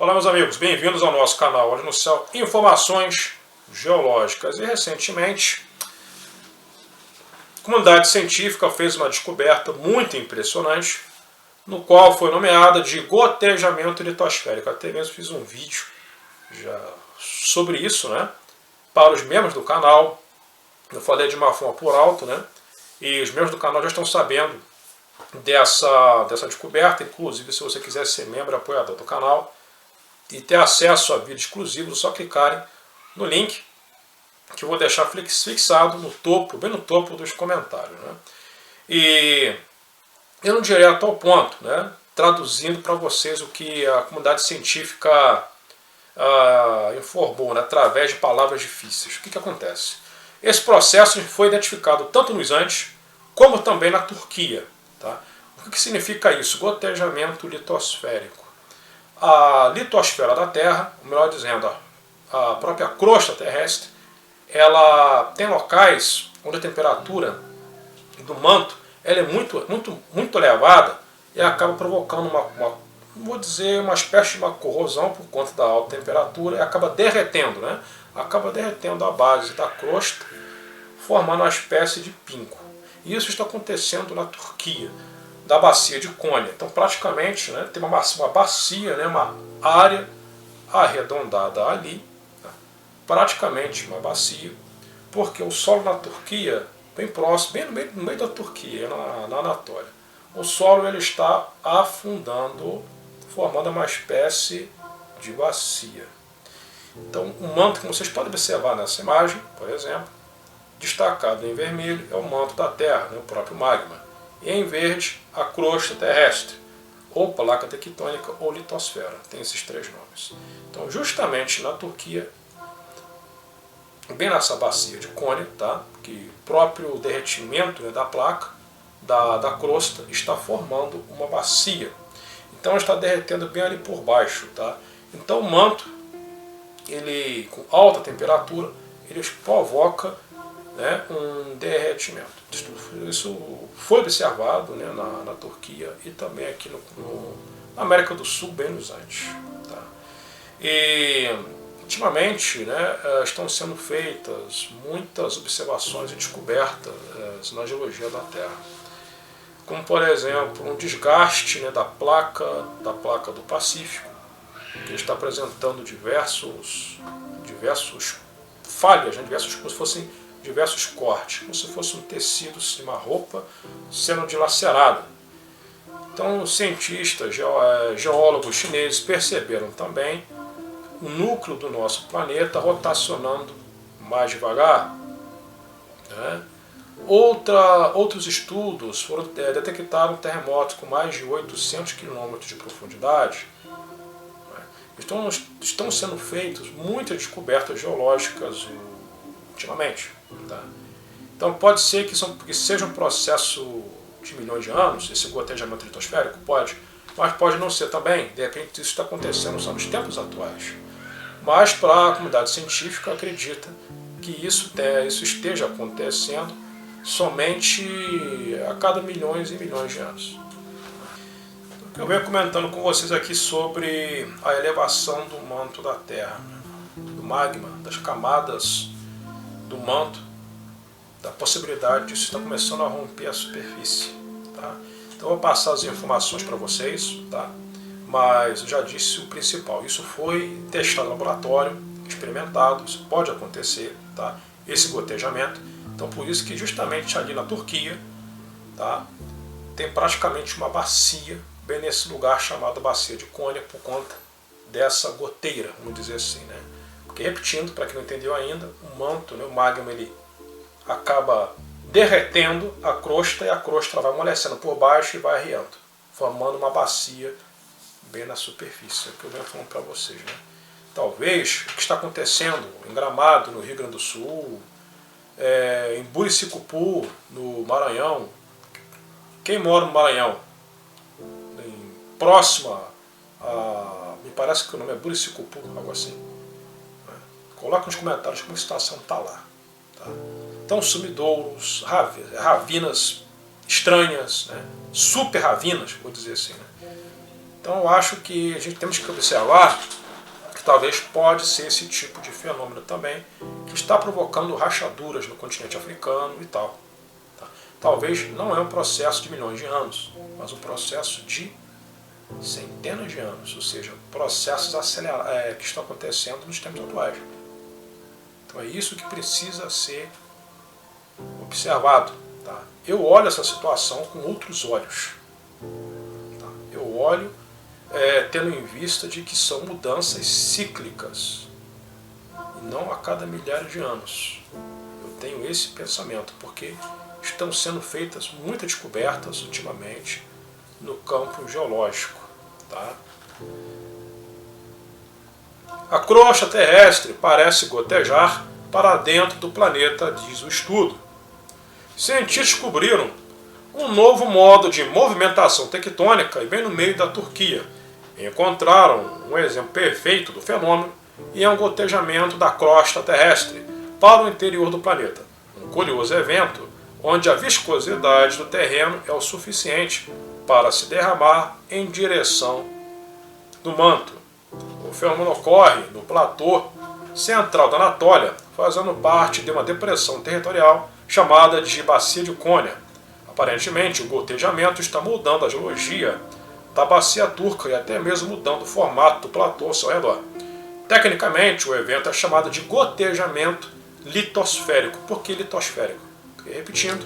Olá meus amigos, bem-vindos ao nosso canal Olho no Céu, informações geológicas. E recentemente, a comunidade científica fez uma descoberta muito impressionante, no qual foi nomeada de gotejamento litosférico. Até mesmo fiz um vídeo já sobre isso, né, para os membros do canal. Eu falei de uma forma por alto, né, e os membros do canal já estão sabendo dessa descoberta. Inclusive, se você quiser ser membro e apoiador do canal e ter acesso a vídeos exclusivos, é só clicarem no link que eu vou deixar fixado no topo, bem no topo dos comentários, né? E indo direto ao ponto, né? Traduzindo para vocês o que a comunidade científica informou, né? Através de palavras difíceis. O que acontece? Esse processo foi identificado tanto nos Andes como também na Turquia. Tá? O que significa isso? Gotejamento litosférico. A litosfera da Terra, ou melhor dizendo, a própria crosta terrestre, ela tem locais onde a temperatura do manto ela é muito elevada e acaba provocando vou dizer, uma espécie de uma corrosão por conta da alta temperatura e acaba derretendo, né? Acaba derretendo a base da crosta, formando uma espécie de pingo. E isso está acontecendo na Turquia, da bacia de Konya. Então, praticamente, né, tem uma bacia, né, uma área arredondada ali, né, praticamente uma bacia, porque o solo na Turquia, bem próximo, bem no meio da Turquia, na Anatólia, o solo ele está afundando, formando uma espécie de bacia. Então, o manto que vocês podem observar nessa imagem, por exemplo, destacado em vermelho, é o manto da Terra, né, o próprio magma. E em verde, a crosta terrestre, ou placa tectônica, ou litosfera. Tem esses três nomes. Então, justamente na Turquia, bem nessa bacia de Konya, tá, que o próprio derretimento, né, da placa, da crosta, está formando uma bacia. Então, está derretendo bem ali por baixo. Tá? Então, o manto, ele, com alta temperatura, ele provoca, né, um derretimento. Isso foi observado, né, na Turquia e também aqui na América do Sul, bem nos Andes. Tá? E ultimamente, né, estão sendo feitas muitas observações e descobertas na geologia da Terra, como por exemplo um desgaste, né, da placa do Pacífico, que está apresentando diversos falhas, né, como se fossem diversos cortes, como se fosse um tecido de uma roupa sendo dilacerada. Então, cientistas, geólogos chineses perceberam também o núcleo do nosso planeta rotacionando mais devagar. Né? Outros estudos detectaram terremotos com mais de 800 km de profundidade. Estão sendo feitas muitas descobertas geológicas ultimamente. Tá? Então pode ser que seja um processo de milhões de anos, esse gotejamento litosférico, pode, mas pode não ser também. De repente isso está acontecendo só nos tempos atuais. Mas para a comunidade científica acredita que isso esteja acontecendo somente a cada milhões e milhões de anos. Eu venho comentando com vocês aqui sobre a elevação do manto da Terra, do magma, das camadas do manto, da possibilidade disso estar começando a romper a superfície. Tá? Então eu vou passar as informações para vocês, tá? Mas eu já disse o principal, isso foi testado no laboratório, experimentado, isso pode acontecer, tá? Esse gotejamento. Então por isso que justamente ali na Turquia, tá, tem praticamente uma bacia, bem nesse lugar chamado Bacia de Konya, por conta dessa goteira, vamos dizer assim, né? Porque, repetindo, para quem não entendeu ainda, o manto, né, o magma, ele acaba derretendo a crosta e a crosta vai amolecendo por baixo e vai arriando, formando uma bacia bem na superfície. É o que eu venho falando para vocês. Né? Talvez o que está acontecendo em Gramado, no Rio Grande do Sul, em Buricicupu, no Maranhão. Quem mora no Maranhão, próxima a... me parece que o nome é Buricicupu, algo assim. Coloca nos comentários como a situação está lá. Tá? Então, sumidouros, ravinas estranhas, né? Super ravinas, vou dizer assim. Né? Então eu acho que a gente temos que observar que talvez pode ser esse tipo de fenômeno também, que está provocando rachaduras no continente africano e tal. Tá? Talvez não é um processo de milhões de anos, mas um processo de centenas de anos, ou seja, processos que estão acontecendo nos tempos atuais. Então é isso que precisa ser observado. Tá? Eu olho essa situação com outros olhos. Tá? Eu olho tendo em vista de que são mudanças cíclicas, e não a cada milhares de anos. Eu tenho esse pensamento, porque estão sendo feitas muitas descobertas ultimamente no campo geológico. Tá? A crosta terrestre parece gotejar para dentro do planeta, diz o estudo. Cientistas descobriram um novo modo de movimentação tectônica e bem no meio da Turquia. Encontraram um exemplo perfeito do fenômeno e é um gotejamento da crosta terrestre para o interior do planeta. Um curioso evento onde a viscosidade do terreno é o suficiente para se derramar em direção do manto. O fenômeno ocorre no platô central da Anatólia, fazendo parte de uma depressão territorial chamada de Bacia de Cônia. Aparentemente, o gotejamento está mudando a geologia da bacia turca e até mesmo mudando o formato do platô ao seu redor. Tecnicamente, o evento é chamado de gotejamento litosférico. Por que litosférico? Porque, repetindo,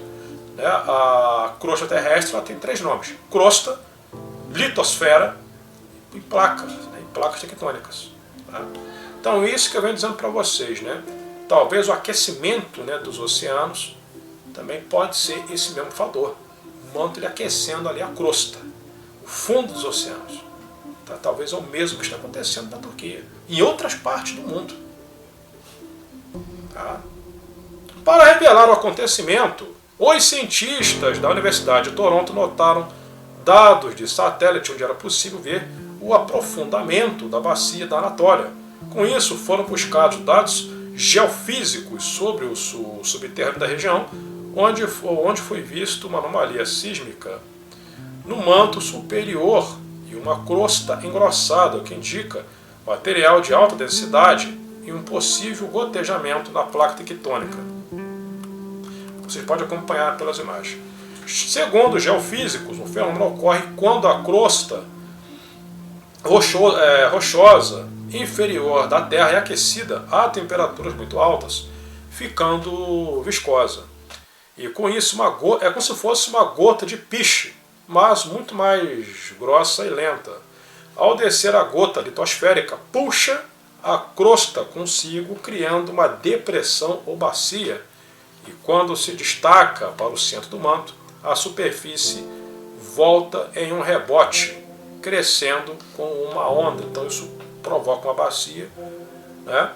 né, a crosta terrestre ela tem 3 nomes: crosta, litosfera e placas, né, e placas tectônicas. Tá? Então, isso que eu venho dizendo para vocês, né? Talvez o aquecimento, né, dos oceanos também pode ser esse mesmo fator. O manto ele aquecendo ali a crosta, o fundo dos oceanos. Tá? Talvez é o mesmo que está acontecendo na Turquia e em outras partes do mundo. Tá? Para revelar o acontecimento, os cientistas da Universidade de Toronto notaram dados de satélite onde era possível ver o aprofundamento da bacia da Anatólia. Com isso, foram buscados dados geofísicos sobre o subterrâneo da região, onde foi visto uma anomalia sísmica no manto superior e uma crosta engrossada, o que indica material de alta densidade e um possível gotejamento na placa tectônica. Vocês podem acompanhar pelas imagens. Segundo os geofísicos, o fenômeno ocorre quando a crosta rochosa inferior da Terra é aquecida a temperaturas muito altas, ficando viscosa. E com isso é como se fosse uma gota de piche, mas muito mais grossa e lenta. Ao descer a gota litosférica, puxa a crosta consigo, criando uma depressão ou bacia. E quando se destaca para o centro do manto, a superfície volta em um rebote, crescendo com uma onda. Então isso provoca uma bacia, né?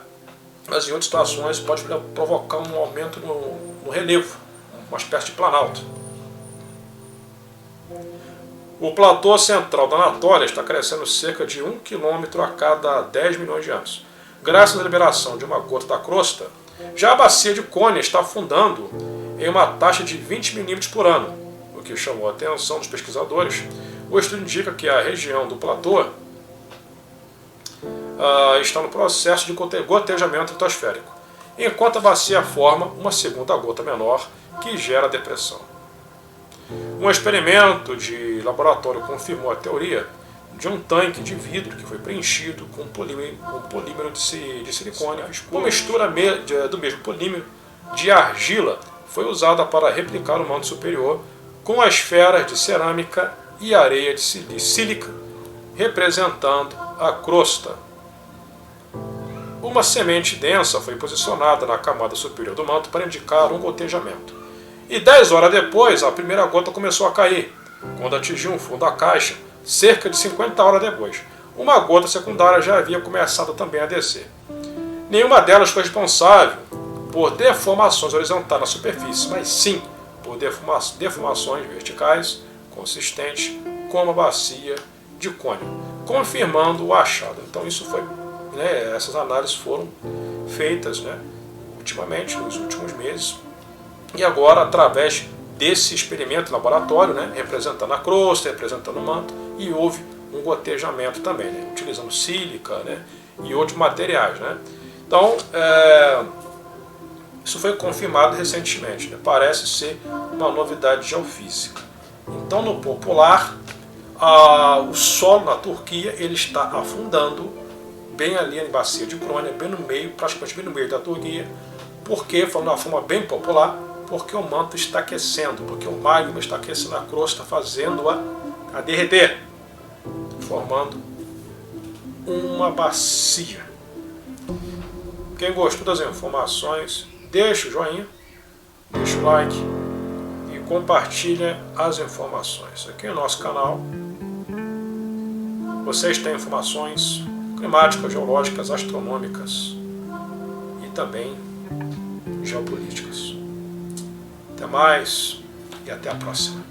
Mas em outras situações pode provocar um aumento no relevo, uma espécie de planalto. O platô central da Anatólia está crescendo cerca de 1 km a cada 10 milhões de anos. Graças à liberação de uma gota da crosta, já a bacia de Cônia está afundando em uma taxa de 20 milímetros por ano, o que chamou a atenção dos pesquisadores. O estudo indica que a região do platô está no processo de gotejamento litosférico, enquanto a bacia forma uma segunda gota menor que gera a depressão. Um experimento de laboratório confirmou a teoria de um tanque de vidro que foi preenchido com polímero de silicone. Uma mistura do mesmo polímero de argila foi usada para replicar o manto superior com as esferas de cerâmica e areia de sílica, representando a crosta. Uma semente densa foi posicionada na camada superior do manto para indicar um gotejamento. E 10 horas depois, a primeira gota começou a cair, quando atingiu o fundo da caixa, cerca de 50 horas depois. Uma gota secundária já havia começado também a descer. Nenhuma delas foi responsável por deformações horizontais na superfície, mas sim por deformações verticais consistentes, como a bacia de Cônia, confirmando o achado. Então isso foi, né, essas análises foram feitas, né, ultimamente, nos últimos meses, e agora através desse experimento laboratório, né, representando a crosta, representando o manto, e houve um gotejamento também, né? Utilizando sílica, né? E outros materiais, né? Então, isso foi confirmado recentemente, né? Parece ser uma novidade geofísica. Então, no popular, o solo na Turquia ele está afundando bem ali na bacia de Crônia, bem no meio, praticamente bem no meio da Turquia, porque, falando de uma forma bem popular, porque o manto está aquecendo, porque o magma está aquecendo a crosta, fazendo-a a derreter, formando uma bacia. Quem gostou das informações, deixa o joinha, deixa o like e compartilha as informações. Aqui no nosso canal vocês têm informações climáticas, geológicas, astronômicas e também geopolíticas. Até mais e até a próxima.